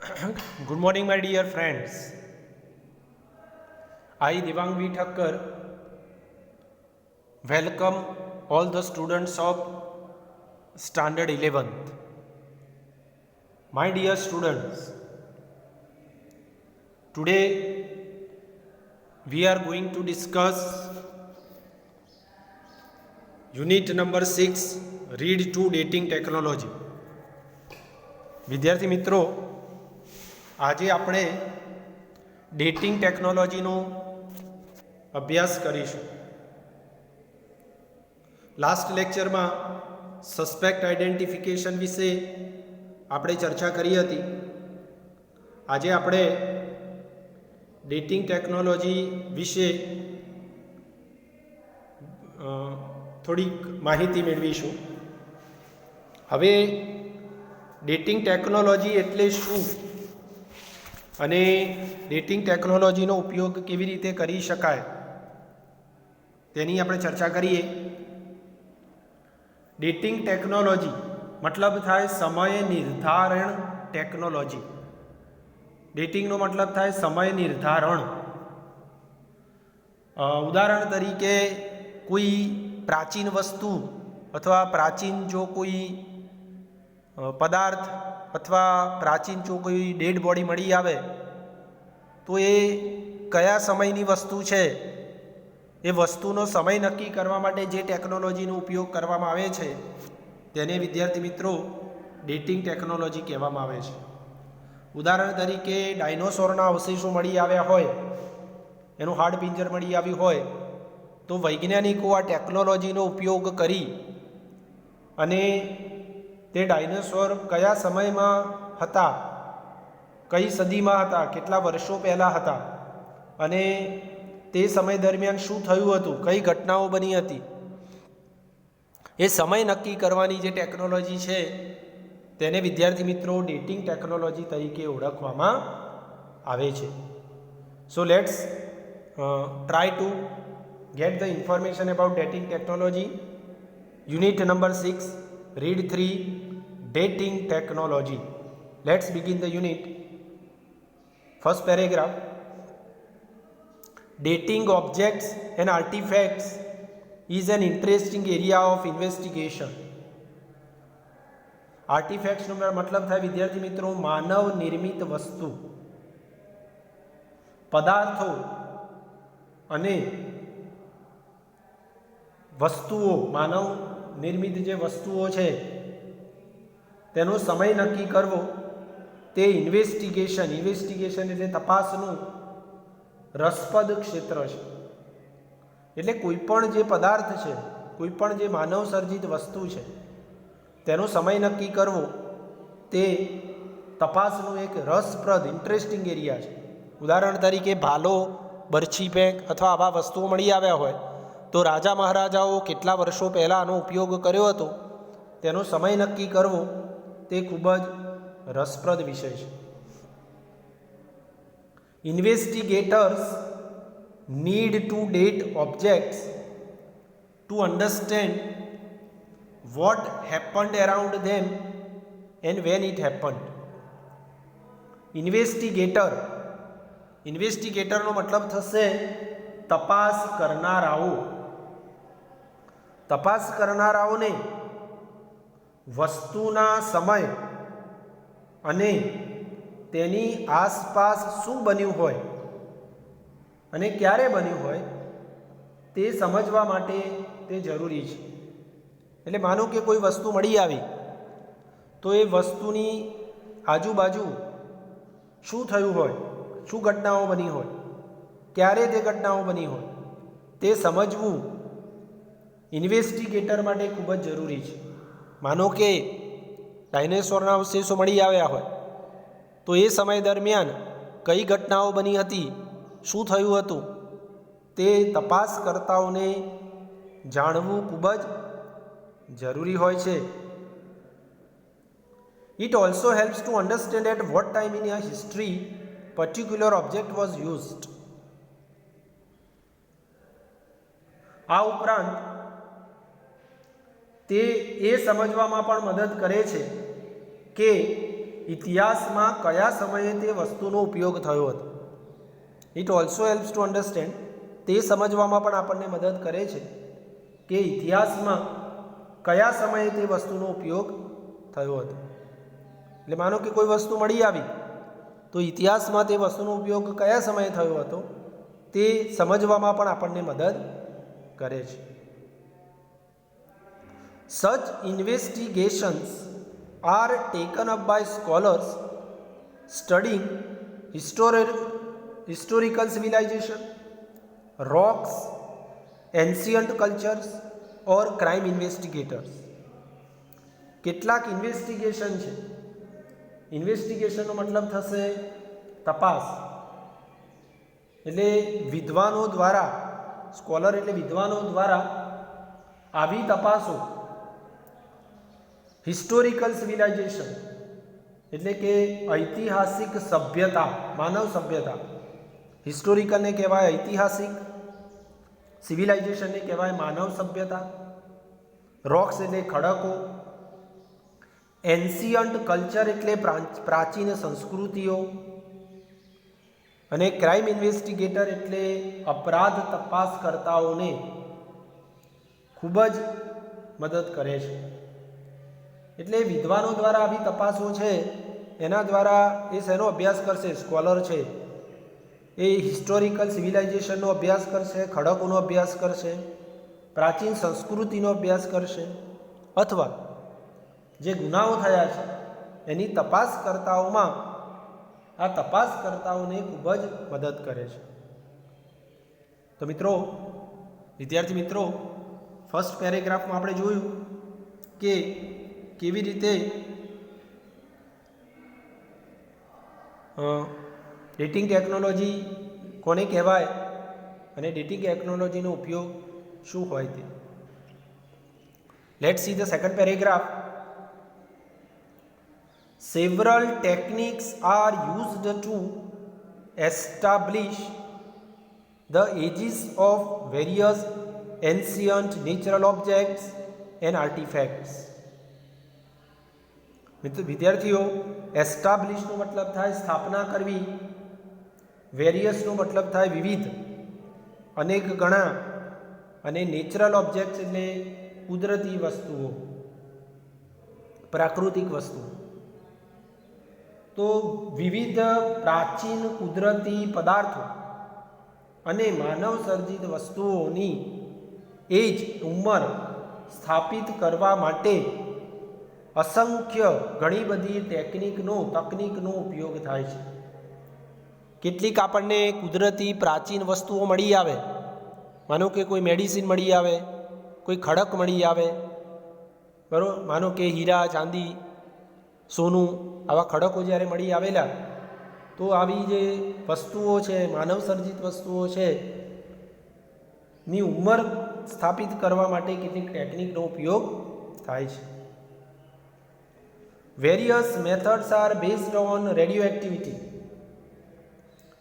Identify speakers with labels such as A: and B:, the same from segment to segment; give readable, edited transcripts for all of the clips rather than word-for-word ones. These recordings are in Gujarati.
A: Good morning, my dear friends. I, Devang V. Thakkar, welcome all the students of Standard 11th. My dear students, today we are going to discuss Unit number 6, Read to Dating Technology. વિદ્યાર્થી મિત્રો, આજે આપણે ડેટિંગ ટેકનોલોજીનો અભ્યાસ કરીશું. લાસ્ટ લેક્ચરમાં સસ્પેક્ટ આઈડેન્ટિફિકેશન વિશે આપણે ચર્ચા કરી હતી. આજે આપણે ડેટિંગ ટેકનોલોજી વિશે થોડીક માહિતી મેળવીશું. હવે ડેટિંગ ટેકનોલોજી એટલે શું અને ડેટિંગ ટેકનોલોજીનો ઉપયોગ કેવી રીતે કરી શકાય તેની આપણે ચર્ચા કરીએ. ડેટિંગ ટેકનોલોજી મતલબ થાય સમય નિર્ધારણ ટેકનોલોજી. ડેટિંગનો મતલબ થાય સમય નિર્ધારણ. ઉદાહરણ તરીકે કોઈ પ્રાચીન વસ્તુ અથવા પ્રાચીન જો કોઈ પદાર્થ અથવા પ્રાચીન જો કોઈ ડેડ બોડી મળી આવે તો એ કયા સમયની વસ્તુ છે એ વસ્તુનો સમય નક્કી કરવા માટે જે ટેકનોલોજીનો ઉપયોગ કરવામાં આવે છે તેને વિદ્યાર્થી મિત્રો ડેટિંગ ટેકનોલોજી કહેવામાં આવે છે. ઉદાહરણ તરીકે ડાયનોસોરના અવશેષો મળી આવ્યા હોય, એનું હાડપિંજર મળી આવ્યું હોય તો વૈજ્ઞાનિકો આ ટેકનોલોજીનો ઉપયોગ કરી અને તે ડાયનોસોર કયા સમયમાં હતા, કઈ સદીમાં હતા, કેટલા વર્ષો પહેલાં હતા અને તે સમય દરમિયાન શું થયું હતું, કઈ ઘટનાઓ બની હતી, એ સમય નક્કી કરવાની જે ટેકનોલોજી છે તેને વિદ્યાર્થી મિત્રો ડેટિંગ ટેકનોલોજી તરીકે ઓળખવામાં આવે છે. So let's try to get the information about dating technology. Unit number 6, read 3, dating technology. Let's begin the unit. First paragraph. Dating objects and artifacts is an interesting area of investigation. Artifacts નો મતલબ થાય વિદ્યાર્થી મિત્રો માનવ નિર્મિત વસ્તુ, પદાર્થો અને વસ્તુઓ. માનવ નિર્મિત જે વસ્તુઓ છે તેનો સમય નક્કી કરવો તે ઇન્વેસ્ટિગેશન એટલે તપાસનું રસપ્રદ ક્ષેત્ર છે. એટલે કોઈ પણ જે પદાર્થ છે, કોઈ પણ જે માનવ સર્જિત વસ્તુ છે તેનો સમય નક્કી કરવો તે તપાસનું એક રસપ્રદ ઇન્ટરેસ્ટિંગ એરિયા છે. ઉદાહરણ તરીકે ભાલો, બરછી પેંક અથવા આવા વસ્તુઓ મળી આવ્યા હોય તો રાજા મહારાજાઓ કેટલા વર્ષો પહેલાં આનો ઉપયોગ કર્યો હતો તેનો સમય નક્કી કરવો તે ખૂબ જ રસપ્રદ વિષય છે. Investigators need to date objects to understand what happened around them and when it happened. ઇન્વેસ્ટિગેટરનો મતલબ થશે તપાસ કરનારાઓ. તપાસ કરનારાઓને વસ્તુના સમય અને તેની આસપાસ શું બન્યું હોય અને ક્યારે બન્યું હોય તે સમજવા માટે તે જરૂરી છે. એટલે માનો કે કોઈ વસ્તુ મળી આવી તો એ વસ્તુની આજુબાજુ શું થયું હોય, શું ઘટનાઓ બની હોય, ક્યારે તે ઘટનાઓ બની હોય તે સમજવું ઇન્વેસ્ટિગેટર માટે ખૂબ જ જરૂરી છે. માનો કે ડાયનોસોરના અવશેષો મળી આવ્યા હોય તો એ સમય દરમિયાન કઈ ઘટનાઓ બની હતી, શું થયું હતું તે તપાસકર્તાઓને જાણવું ખૂબ જ જરૂરી હોય છે. It also helps to understand at what time in a history particular object was used. આ ઉપરાંત તે એ સમજવામાં પણ મદદ કરે છે કે ઇતિહાસમાં કયા સમયે તે વસ્તુનો ઉપયોગ થયો હતો. It also helps to understand, તે સમજવામાં પણ આપણને મદદ કરે છે કે ઇતિહાસમાં કયા સમયે તે વસ્તુનો ઉપયોગ થયો હતો. એટલે માનો કે કોઈ વસ્તુ મળી આવી તો ઇતિહાસમાં તે વસ્તુનો ઉપયોગ કયા સમયે થયો હતો તે સમજવામાં પણ આપણને મદદ કરે છે. Such investigations are taken up by scholars studying historical civilization, rocks, ancient cultures or crime investigators. કેટલાક ઇન્વેસ્ટિગેશન છે. ઇન્વેસ્ટિગેશનનો મતલબ થશે તપાસ. એટલે વિદ્વાનો દ્વારા, સ્કોલર એટલે વિદ્વાનો દ્વારા આવી તપાસો, હિસ્ટોરિકલ સિવિલાઇઝેશન એટલે કે ઐતિહાસિક સભ્યતા, માનવ સભ્યતા. હિસ્ટોરિકલને કહેવાય ઐતિહાસિક, સિવિલાઇઝેશનને કહેવાય માનવ સભ્યતા, રોક્સ એટલે ખડકો, એન્શિયન્ટ કલ્ચર એટલે પ્રાચીન સંસ્કૃતિઓ, અને ક્રાઇમ ઇન્વેસ્ટિગેટર એટલે અપરાધ તપાસકર્તાઓને ખૂબ જ મદદ કરે છે. એટલે વિદ્વાનો દ્વારા આવી તપાસો છે, એના દ્વારા એ શેનો અભ્યાસ કરશે? સ્કોલર છે એ હિસ્ટોરિકલ સિવિલાઇઝેશનનો અભ્યાસ કરશે, ખડકોનો અભ્યાસ કરશે, પ્રાચીન સંસ્કૃતિનો અભ્યાસ કરશે, અથવા જે ગુનાઓ થયા છે એની તપાસકર્તાઓમાં આ તપાસકર્તાઓને ખૂબ જ મદદ કરે છે. તો મિત્રો, વિદ્યાર્થી મિત્રો, ફર્સ્ટ પેરેગ્રાફમાં આપણે જોયું કે કેવી રીતે ડેટિંગ ટેકનોલોજી કોને કહેવાય અને ડેટિંગ ટેકનોલોજીનો ઉપયોગ શું હોય તે. Let's see the second paragraph. Several techniques are used to establish the ages of various ancient natural objects and artefacts. વિદ્યાર્થીઓ, એસ્ટાબ્લિશનો મતલબ થાય સ્થાપના કરવી, વેરિયસનો મતલબ થાય વિવિધ, અનેક ગણા, અને નેચરલ ઓબ્જેક્ટ્સ એટલે કુદરતી વસ્તુઓ, પ્રાકૃતિક વસ્તુઓ. તો વિવિધ પ્રાચીન કુદરતી પદાર્થો અને માનવ સર્જિત વસ્તુઓની એજ, ઉંમર સ્થાપિત કરવા માટે અસંખ્ય ઘણી બધી તકનીકનો ઉપયોગ થાય છે. કેટલીક આપણને કુદરતી પ્રાચીન વસ્તુઓ મળી આવે, માનો કે કોઈ મેડિસિન મળી આવે, કોઈ ખડક મળી આવે, બરાબર, માનો કે હીરા, ચાંદી, સોનું, આવા ખડકો જ્યારે મળી આવેલા, તો આવી જે વસ્તુઓ છે, માનવ સર્જિત વસ્તુઓ છે, ની ઉંમર સ્થાપિત કરવા માટે કેટલીક ટેકનિકનો ઉપયોગ થાય છે. Various methods are based on radio activity.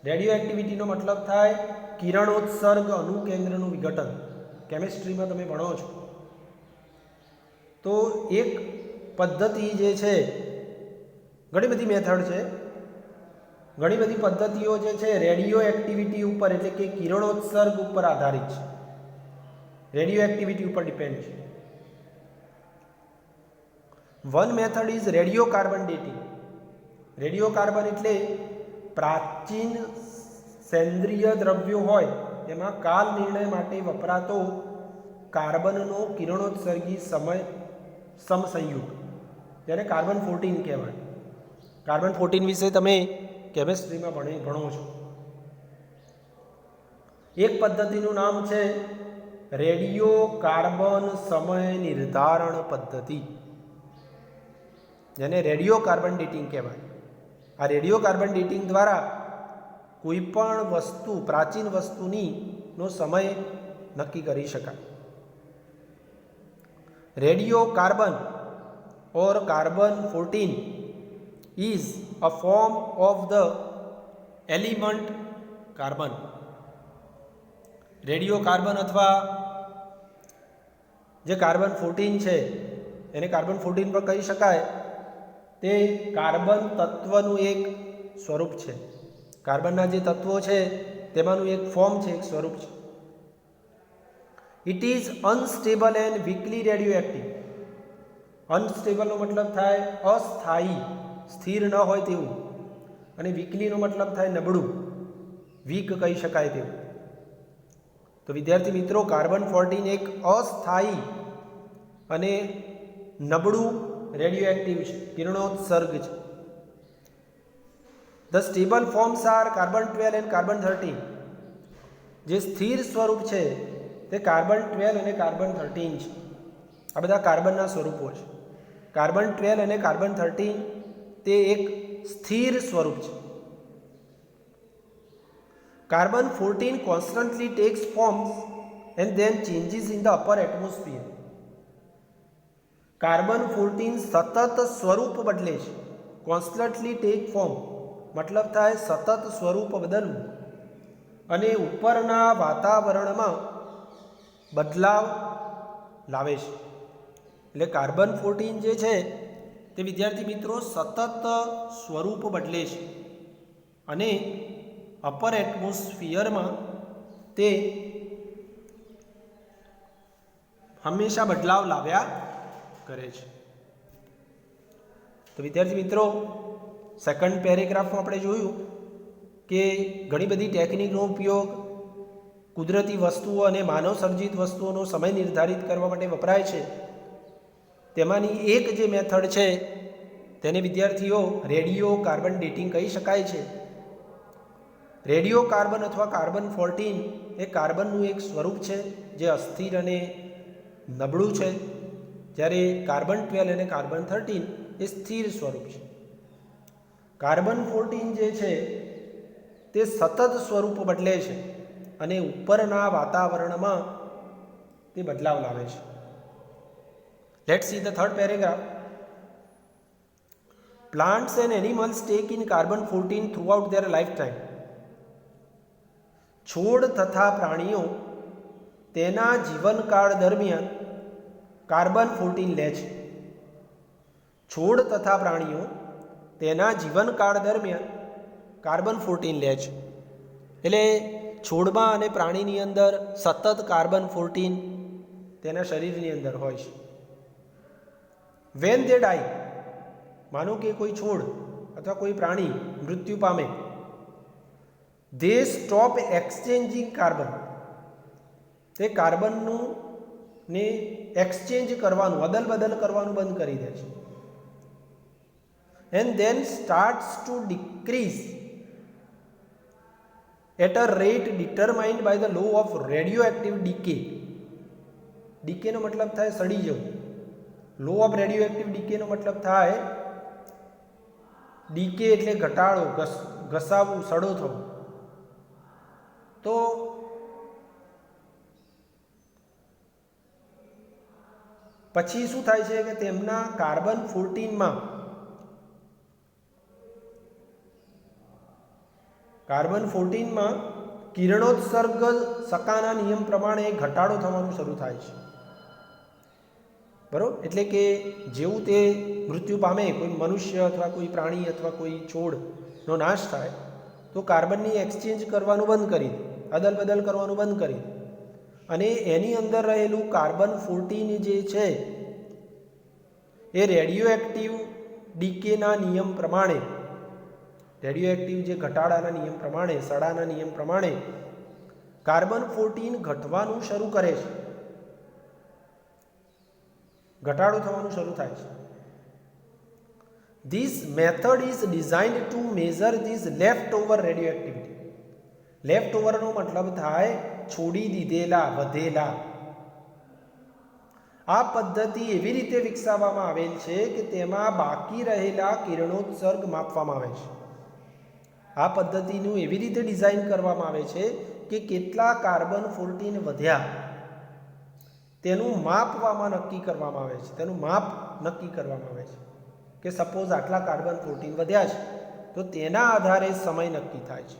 A: Radio એક્ટિવિટીનો મતલબ થાય કિરણોત્સર્ગ અણુકેન્દ્રનું વિઘટન. કેમિસ્ટ્રીમાં તમે ભણો છો. તો એક પદ્ધતિ જે છે, ઘણી બધી મેથડ છે, ઘણી બધી પદ્ધતિઓ જે છે રેડિયો એક્ટિવિટી ઉપર એટલે કે કિરણોત્સર્ગ ઉપર આધારિત છે, રેડિયો એક્ટિવિટી ઉપર ડિપેન્ડ છે. One method is radio carbon dating. Radio carbon એટલે પ્રાચીન સેન્દ્રિય દ્રવ્યો હોય એમાં કાલ નિર્ણય માટે વપરાતો કાર્બનનો કિરણોત્સર્ગી સમસંયુગ, જેને કાર્બન 14 કહેવાય. કાર્બન 14 વિશે તમે કેમિસ્ટ્રીમાં ભણો છો. એક પદ્ધતિનું નામ છે રેડિયો કાર્બન સમય નિર્ધારણ પદ્ધતિ, જેને રેડિયો કાર્બન ડેટિંગ કહેવાય. આ રેડિયો કાર્બન ડેટિંગ દ્વારા કોઈ પણ વસ્તુ, પ્રાચીન વસ્તુનો સમય નક્કી કરી શકાય. Radio carbon or carbon 14 is a form of the element carbon. Radio carbon અથવા જે કાર્બન 14 છે એને કાર્બન 14 પણ કહી શકાય, તે કાર્બન તત્વનું એક સ્વરૂપ છે. કાર્બનના જે તત્વો છે તેમાંનું એક ફોર્મ છે, એક સ્વરૂપ છે. It is unstable and weakly radio active. અનસ્ટેબલનો મતલબ થાય અસ્થાયી, સ્થિર ન હોય તેવું, અને વીકલીનો મતલબ થાય નબળું, વીક કહી શકાય તેવું. તો વિદ્યાર્થી મિત્રો, કાર્બન 14 એક અસ્થાયી અને નબળું રેડિયો એક્ટિવ છે, કિરણોત્સર્ગ છે. The stable forms are carbon 12 and carbon 13. જે સ્થિર સ્વરૂપ છે તે કાર્બન 12 અને કાર્બન 13 છે. આ બધા કાર્બનના સ્વરૂપો છે. કાર્બન 12 અને કાર્બન 13 તે એક સ્થિર સ્વરૂપ છે. Carbon 14 constantly takes forms and then changes in the upper atmosphere. Carbon 14 સતત સ્વરૂપ બદલે છે. કોન્સ્ટન્ટલી ટેક ફોર્મ મતલબ થાય સતત સ્વરૂપ બદલવું અને ઉપરના વાતાવરણમાં બદલાવ લાવે છે. એટલે કાર્બન 14 જે છે તે વિદ્યાર્થી મિત્રો સતત સ્વરૂપ બદલે છે અને અપર એટમોસ્ફિયરમાં તે હંમેશા બદલાવ લાવ્યા કરે છે. તો વિદ્યાર્થી મિત્રો, સેકન્ડ પેરેગ્રાફમાં આપણે જોયું કે ઘણી બધી ટેકનિકનો ઉપયોગ કુદરતી વસ્તુઓ અને માનવ સર્જિત વસ્તુઓનો સમય નિર્ધારિત કરવા માટે વપરાય છે. તેમાંની એક જે મેથડ છે તેને વિદ્યાર્થીઓ રેડિયો કાર્બન ડેટિંગ કહી શકાય છે. રેડિયો કાર્બન અથવા કાર્બન 14 એ કાર્બનનું એક સ્વરૂપ છે જે અસ્થિર અને નબળું છે, જ્યારે કાર્બન 12 અને કાર્બન 13 એ સ્થિર સ્વરૂપ છે. કાર્બન 14 જે છે તે સતત સ્વરૂપ બદલે છે અને ઉપરના વાતાવરણમાં તે બદલાવ લાવે છે. Let's see the third paragraph. Plants and animals tech in carbon 14 throughout there life time. છોડ તથા પ્રાણીઓ તેના જીવનકાળ દરમિયાન કાર્બન 14 લે છે. છોડ તથા પ્રાણીઓ તેના જીવનકાળ દરમિયાન કાર્બન 14 લે છે. એટલે છોડમાં અને પ્રાણીની અંદર સતત કાર્બન 14 તેના શરીરની અંદર હોય છે. વેન દે ડાઈ, માનો કે કોઈ છોડ અથવા કોઈ પ્રાણી મૃત્યુ પામે, they stop exchanging કાર્બન. તે કાર્બનનું ને એક્સચેન્જ કરવાનું, અદલ બદલ કરવાનું બંધ કરી દે છે. and then starts to decrease at a rate determined by the law of radioactive decay. decay નો મતલબ થાય સડી જવું. law of radioactive decay નો મતલબ થાય decay એટલે ઘટાડો, ઘસાવું, સડો થવું. તો પછી શું થાય છે કે તેમના કાર્બન 14 માં કિરણોત્સર્ગ સકાના નિયમ પ્રમાણે ઘટાડો થવાનું શરૂ થાય છે. બરાબર? એટલે કે જેવું તે મૃત્યુ પામે, કોઈ મનુષ્ય અથવા કોઈ પ્રાણી અથવા કોઈ છોડનો નાશ થાય તો કાર્બનની એક્સચેન્જ કરવાનું બંધ કરી દે, અદલ બદલ કરવાનું બંધ કરી દે, અને એની અંદર રહેલું કાર્બન 14 જે છે એ રેડિયો એક્ટિવ ડીકેના નિયમ પ્રમાણે, રેડિયો એક્ટિવ જે ઘટાડાના નિયમ પ્રમાણે, સડાના નિયમ પ્રમાણે કાર્બન 14 ઘટવાનું શરૂ કરે છે, ઘટાડો થવાનું શરૂ થાય છે. This method is designed to measure this leftover radioactivity. Leftover નો મતલબ થાય છોડી દીધેલા, વધેલા. આ પદ્ધતિ એવી રીતે વિકસાવવામાં આવેલ છે કે તેમાં બાકી રહેલા કિરણોત્સર્ગ માપવામાં આવે છે. આ પદ્ધતિનું એવી રીતે ડિઝાઇન કરવામાં આવે છે કે કેટલા કાર્બન 14 વધ્યા તેનું માપવામાં નક્કી કરવામાં આવે છે, તેનું માપ નક્કી કરવામાં આવે છે કે સપોઝ આટલા કાર્બન 14 વધ્યા છે તો તેના આધારે સમય નક્કી થાય છે.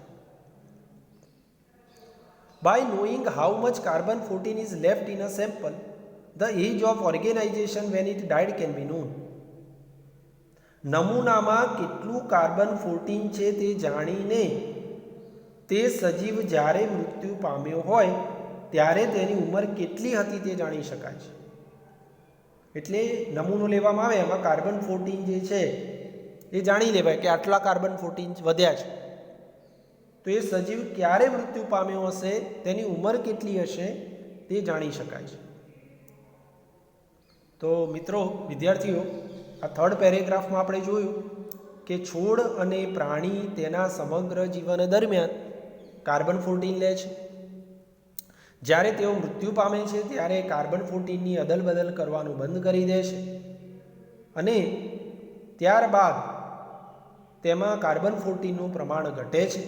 A: By knowing how much carbon 14 is left in a sample, the age of organization when it died can be known. નમૂનામાં કેટલું કાર્બન 14 છે તે જાણીને તે સજીવ જ્યારે મૃત્યુ પામ્યો હોય ત્યારે તેની ઉંમર કેટલી હતી તે જાણી શકાય છે. એટલે નમૂનો લેવામાં આવે એમાં કાર્બન 14 જે છે એ જાણી લેવાય કે આટલા કાર્બન 14 વધ્યા છે. તો એ સજીવ ક્યારે મૃત્યુ પામ્યો હશે, તેની ઉંમર કેટલી હશે તે જાણી શકાય છે. તો મિત્રો, વિદ્યાર્થીઓ, આ થર્ડ પેરેગ્રાફમાં આપણે જોયું કે છોડ અને પ્રાણી તેના સમગ્ર જીવન દરમિયાન કાર્બન 14 લે છે. જ્યારે તેઓ મૃત્યુ પામે છે ત્યારે કાર્બન 14ની અદલ બદલ કરવાનું બંધ કરી દે છે અને ત્યારબાદ તેમાં કાર્બન 14નું પ્રમાણ ઘટે છે.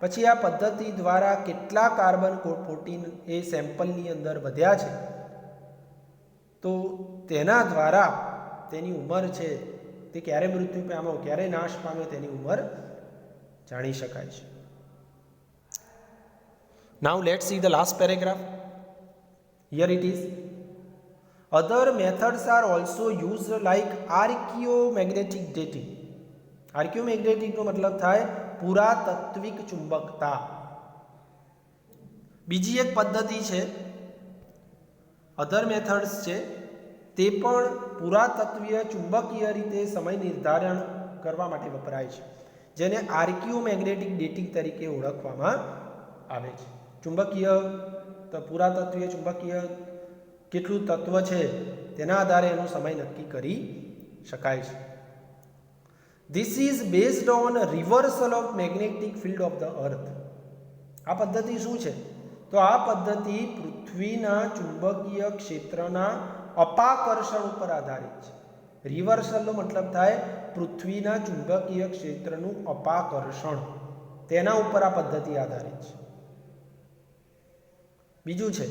A: પછી આ પદ્ધતિ દ્વારા કેટલા કાર્બન 14 એ સેમ્પલની અંદર વધ્યા છે તો તેના દ્વારા તેની ઉંમર છે તે ક્યારે મૃત્યુ પામ્યો, ક્યારે નાશ પામ્યો તેની ઉંમર જાણી શકાય છે. Now let's see the last paragraph. Here it is. Other methods are also used like archaeomagnetic dating. Archaeomagnetic નો મતલબ થાય પુરાતત્વિક ચુંબકતા. બીજી એક પદ્ધતિ છે, અધર મેથડ્સ છે, તે પણ પુરાતત્વીય ચુંબકીય રીતે સમય નિર્ધારણ કરવા માટે વપરાય છે, જેને આર્કિયોમેગ્નેટિક ડેટિંગ તરીકે ઓળખવામાં આવે છે. ચુંબકીય પુરાતત્વીય ચુંબકીય કેટલું તત્વ છે તેના આધારે એનો સમય નક્કી કરી શકાય છે. This is based on reversal of magnetic field of the earth. આ પદ્ધતિ શું છે? તો આ પદ્ધતિ પૃથ્વીના ચુંબકીય ક્ષેત્રના અપાકર્ષણ ઉપર આધારિત છે. રિવર્સલનો મતલબ થાય પૃથ્વીના ચુંબકીય ક્ષેત્રનું અપાકર્ષણ, તેના ઉપર આ પદ્ધતિ આધારિત છે. બીજું છે,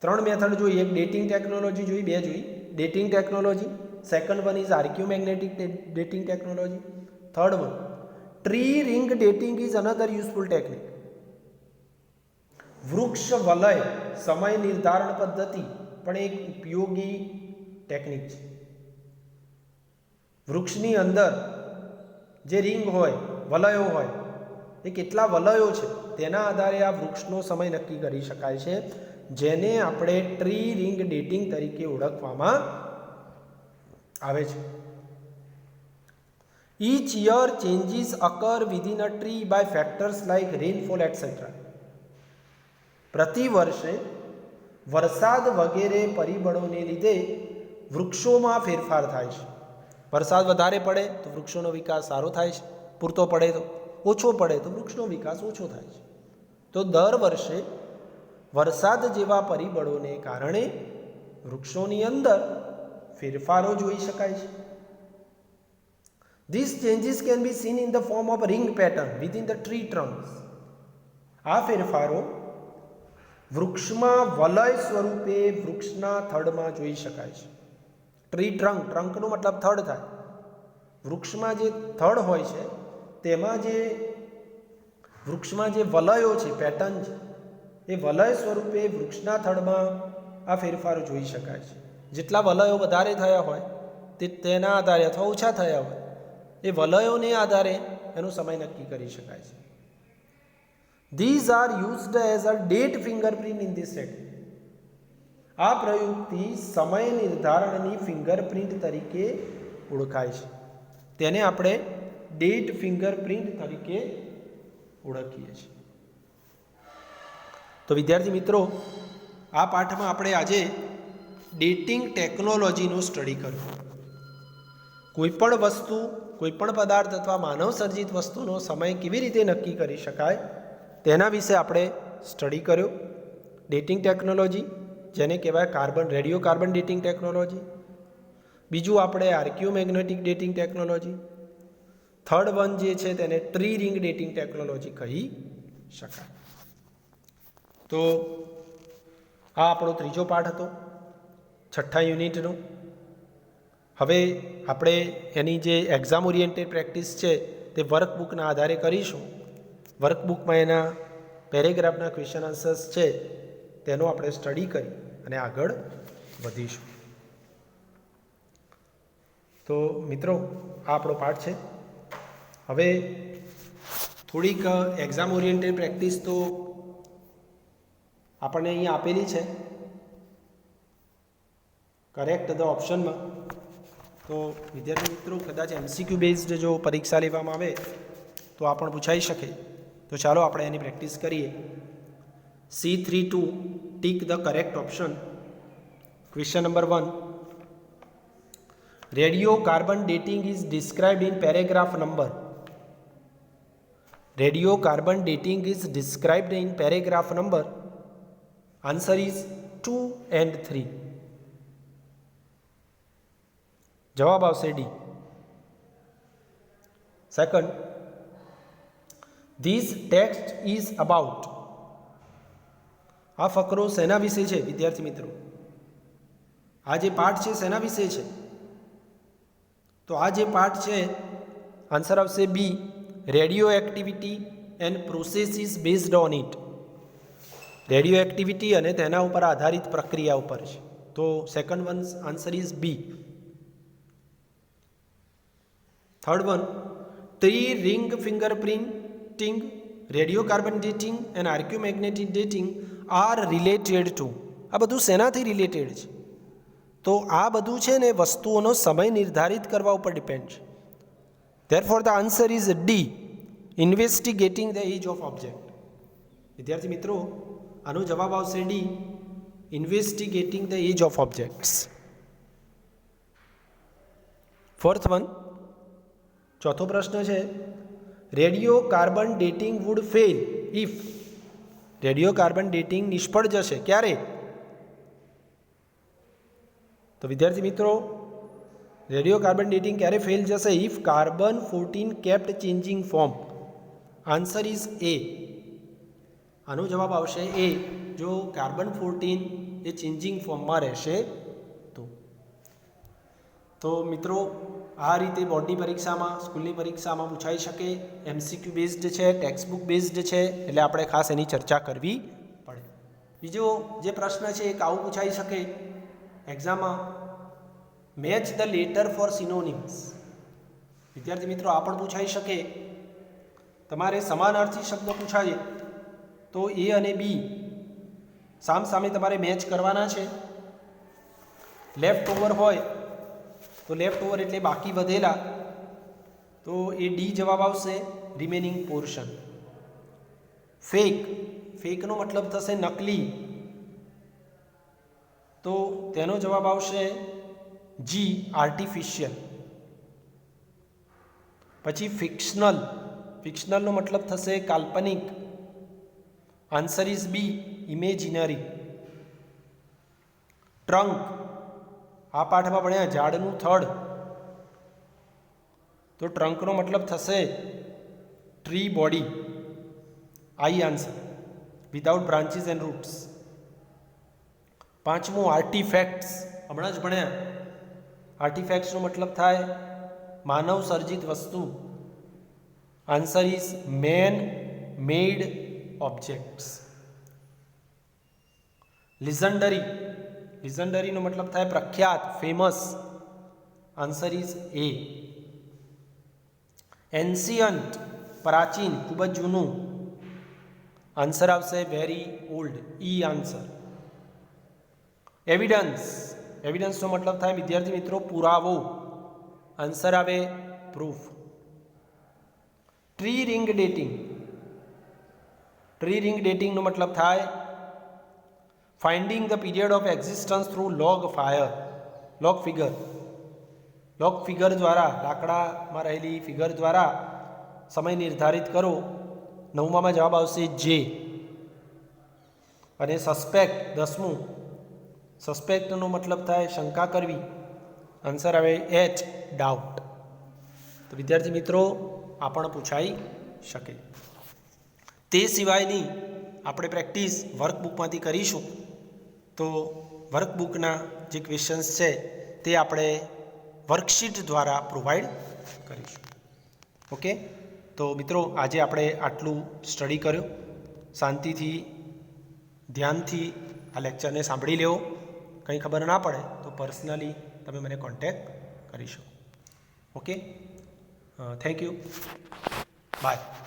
A: 3 મેથડ જોઈ, એક ડેટિંગ ટેકનોલોજી જોઈ, 2 જોઈ dating technology. Second one is archaeomagnetic dating technology. Third one tree ring dating is another useful technique. વૃક્ષ વલય સમય નિર્ધારણ પદ્ધતિ પણ એક ઉપયોગી ટેકનિક છે. વૃક્ષની અંદર જે રિંગ હોય, વલયો હોય, એ કેટલા વલયો છે તેના આધારે આ વૃક્ષનો સમય નક્કી કરી શકાય છે, જેને આપણે ટ્રી રિંગ ડેટિંગ તરીકે ઓળખવામાં આવે છે. Each year changes occur within a tree by factors like rainfall etc. પ્રતિ વર્ષે વરસાદ વગેરે પરિબળોને લીધે વૃક્ષોમાં ફેરફાર થાય છે. વરસાદ વધારે પડે તો વૃક્ષોનો વિકાસ સારો થાય છે, પૂરતો પડે તો ઓછો પડે તો વૃક્ષનો વિકાસ ઓછો થાય છે. તો દર વર્ષે વરસાદ જેવા પરિબળોને કારણે વૃક્ષોની અંદર ફેરફારો જોઈ શકાય છે. These changes can be seen in the form of a ring pattern within the tree trunks. આ ફેરફારો વૃક્ષમાં વલય સ્વરૂપે વૃક્ષના થડમાં જોઈ શકાય છે. ટ્રી ટ્રંક, ટ્રંકનો મતલબ થડ થાય. વૃક્ષમાં જે થડ હોય છે તેમાં જે વૃક્ષમાં જે વલયો છે, પેટર્ન છે, એ વલય સ્વરૂપે વૃક્ષના થડમાં આ ફેરફારો જોઈ શકાય છે. જેટલા વલયો વધારે થયા હોય તેના આધારે અથવા ઓછા થયા હોય એ વલયોને આધારે એનો સમય નક્કી કરી શકાય છે. These are used as a date fingerprint in this technique. આ પ્રયુક્તિ સમય નિર્ધારણની ફિંગરપ્રિન્ટ તરીકે ઓળખાય છે. તેને આપણે ડેટ ફિંગરપ્રિન્ટ તરીકે ઓળખીએ છીએ. તો વિદ્યાર્થી મિત્રો, આ પાઠમાં આપણે આજે ડેટિંગ ટેકનોલોજીનું સ્ટડી કર્યું. કોઈપણ વસ્તુ, કોઈપણ પદાર્થ અથવા માનવ સર્જિત વસ્તુનો સમય કેવી રીતે નક્કી કરી શકાય તેના વિશે આપણે સ્ટડી કર્યો. ડેટિંગ ટેકનોલોજી, જેને કહેવાય રેડિયો કાર્બન ડેટિંગ ટેકનોલોજી. બીજું આપણે આર્કિયોમેગ્નેટિક ડેટિંગ ટેકનોલોજી. થર્ડ વન જે છે તેને ટ્રી રિંગ ડેટિંગ ટેકનોલોજી કહી શકાય. તો આ આપણો ત્રીજો પાઠ હતો 6થા યુનિટનો. હવે આપણે એની જે એક્ઝામ ઓરિએન્ટેડ પ્રેક્ટિસ છે તે વર્કબુકના આધારે કરીશું. વર્કબુકમાં એના પેરેગ્રાફના ક્વેશ્ચન આન્સર્સ છે તેનો આપણે સ્ટડી કરી અને આગળ વધીશું. તો મિત્રો આ આપણો પાઠ છે. હવે થોડીક એક્ઝામ ઓરિએન્ટેડ પ્રેક્ટિસ તો આપણને અહીંયા આપેલી છે કરેક્ટ ધ ઓપ્શનમાં. તો વિદ્યાર્થી મિત્રો કદાચ MCQ બેઝડ જો પરીક્ષા લેવામાં આવે તો આ પણ પૂછાઈ શકે. તો ચાલો આપણે એની પ્રેક્ટિસ કરીએ. C32 tick the correct option. Question number 1. Radiocarbon dating is described in paragraph number. Radiocarbon dating is described in paragraph number. Answer is 2 and 3. જવાબ આવશે D. Second, this text is about. આ ફકરો શેના વિશે છે વિદ્યાર્થી મિત્રો? આ જે પાઠ છે શેના વિશે છે? તો આ જે પાઠ છે આન્સર આવશે B, radio activity and processes based on it. Radio activity અને તેના ઉપર આધારિત પ્રક્રિયા ઉપર છે. તો second one answer is B. Third one, tree ring fingerprinting, radiocarbon dating and archaeomagnetic dating are related to. આ બધું શેનાથી રિલેટેડ છે? તો આ બધું છે ને વસ્તુઓનો સમય નિર્ધારિત કરવા ઉપર ડિપેન્ડ છે. Therefore the answer is D, investigating the age of object. વિદ્યાર્થી મિત્રો આનો જવાબ આવશે D, investigating the age of objects. Fourth one, ચોથો પ્રશ્ન છે, radiocarbon dating would fail if. Radiocarbon dating નિષ્ફળ જશે ક્યારે? તો વિદ્યાર્થી મિત્રો રેડિયોકાર્બન ડેટિંગ ક્યારે ફેલ જશે? If carbon 14 kept changing form. Answer is A. આનો જવાબ આવશે એ, જો કાર્બન 14 એ ચેન્જિંગ ફોર્મમાં રહેશે તો મિત્રો આ રીતે બોર્ડની પરીક્ષામાં, સ્કૂલની પરીક્ષામાં પૂછાઈ શકે. MCQ બેઝડ છે, ટેક્સ્ટબુક બેઝડ છે, એટલે આપણે ખાસ એની ચર્ચા કરવી પડે. બીજો જે પ્રશ્ન છે એક આવું પૂછાઈ શકે એક્ઝામમાં, match the letter four synonyms. વિદ્યાર્થી મિત્રો આ પણ પૂછાઈ શકે. તમારે સમાનાર્થી શબ્દો પૂછાય તો એ અને બી સામસામે તમારે મેચ કરવાના છે. લેફ્ટ ઓવર હોય તો લેફ્ટ ઓવર એટલે બાકી વધેલા, તો એ ડી જવાબ આવશે, રિમેનિંગ પોર્શન. ફેક, ફેકનો મતલબ થશે નકલી, તો તેનો જવાબ આવશે જી, આર્ટિફિશિયલ. પછી ફિક્શનલ, ફિક્શનલનો મતલબ થશે કાલ્પનિક. Answer is B, imaginary. Trunk, આ પાઠમાં ભણ્યા ઝાડનું થડ, તો ટ્રંકનો મતલબ થશે ટ્રી બોડી. આઈ answer, without branches and roots. પાંચમું, આર્ટિફેક્ટ્સ, હમણાં જ ભણ્યા. આર્ટિફેક્ટ્સનો મતલબ થાય માનવ સર્જિત વસ્તુ. Answer is man made objects. Legendary, લિઝન્ડરીનો મતલબ થાય પ્રખ્યાત, famous. Answer is A. Ancient, પ્રાચીન, ખૂબ જ જૂનું. આન્સર આવશે વેરી ઓલ્ડ, ઈ આન્સર. એવિડન્સ, એવિડન્સનો મતલબ થાય વિદ્યાર્થી મિત્રો પુરાવો. આન્સર આવે proof. Tree ring dating, tree ring ડેટિંગનો મતલબ થાય finding the period of existence through log fire, log figure. Log figure દ્વારા, લાકડામાં રહેલી ફિગર દ્વારા સમય નિર્ધારિત કરો. નવમામાં જવાબ આવશે જે. અને સસ્પેક્ટ, 10મું, સસ્પેક્ટનો મતલબ થાય શંકા કરવી. આન્સર આવે એચ, ડાઉટ. તો વિદ્યાર્થી મિત્રો આ પણ પૂછાઈ શકે. તે સિવાયની આપણે પ્રેક્ટિસ વર્કબુકમાંથી કરીશું. તો વર્કબુકના જે ક્વેશ્ચન્સ છે તે આપણે વર્કશીટ દ્વારા પ્રોવાઈડ કરીશું. ઓકે, તો મિત્રો આજે આપણે આટલું સ્ટડી કર્યો. શાંતિથી, ધ્યાનથી આ લેક્ચરને સાંભળી લેવો. કંઈ ખબર ના પડે તો પર્સનલી તમે મને કોન્ટેક્ટ કરી શકો. Okay, thank you, by.